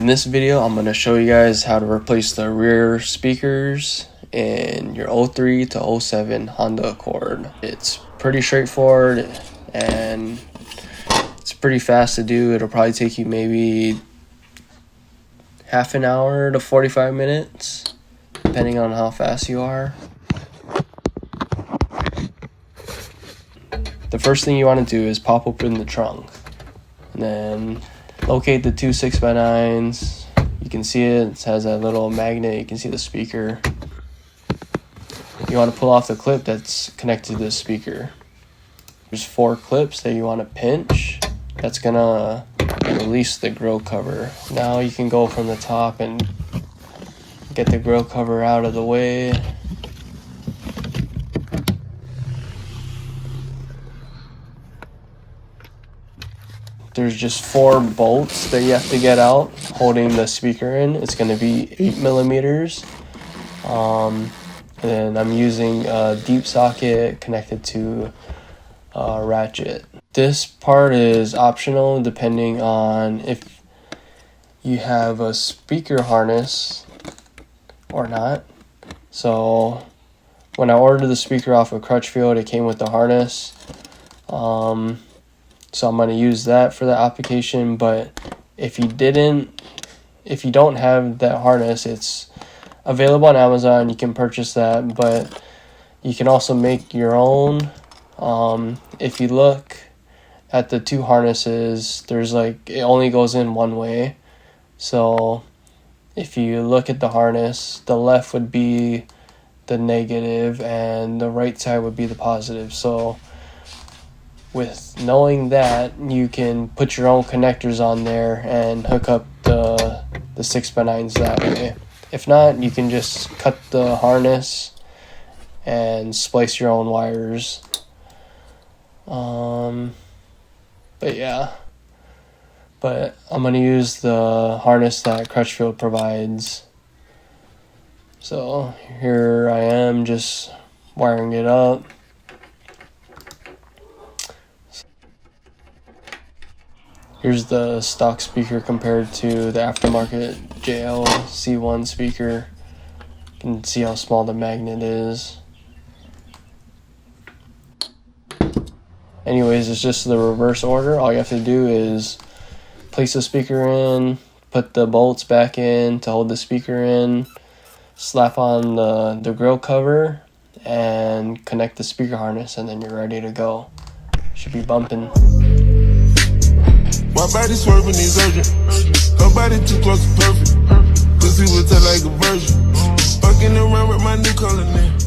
In this video, I'm going to show you guys how to replace the rear speakers in your 03 to 07 Honda Accord. It's pretty straightforward and it's pretty fast to do. It'll probably take you maybe half an hour to 45 minutes, depending on how fast you are. The first thing you want to do is pop open the trunk and then locate the two 6x9s. You can see it has that little magnet. You can see the speaker. You want to pull off the clip that's connected to the speaker. There's 4 clips that you want to pinch. That's gonna release the grill cover. Now you can go from the top and get the grill cover out of the way. There's just 4 bolts that you have to get out holding the speaker in. It's going to be 8mm. And I'm using a deep socket connected to a ratchet. This part is optional depending on if you have a speaker harness or not. So when I ordered the speaker off of Crutchfield, it came with the harness. So I'm going to use that for the application, but if you don't have that harness, it's available on Amazon. You can purchase that, but you can also make your own. If you look at the 2 harnesses, there's it only goes in one way. So if you look at the harness, the left would be the negative and the right side would be the positive. So with knowing that, you can put your own connectors on there and hook up the 6x9s that way. If not, you can just cut the harness and splice your own wires. But I'm going to use the harness that Crutchfield provides. So here I am just wiring it up. Here's the stock speaker compared to the aftermarket JL C1 speaker. You can see how small the magnet is. Anyways, it's just the reverse order. All you have to do is place the speaker in, put the bolts back in to hold the speaker in, slap on the grill cover, and connect the speaker harness, and then you're ready to go. Should be bumping. My body swerving is urgent. Her body too close to perfect. Pussy will tell like a virgin. Fucking around with my new color name.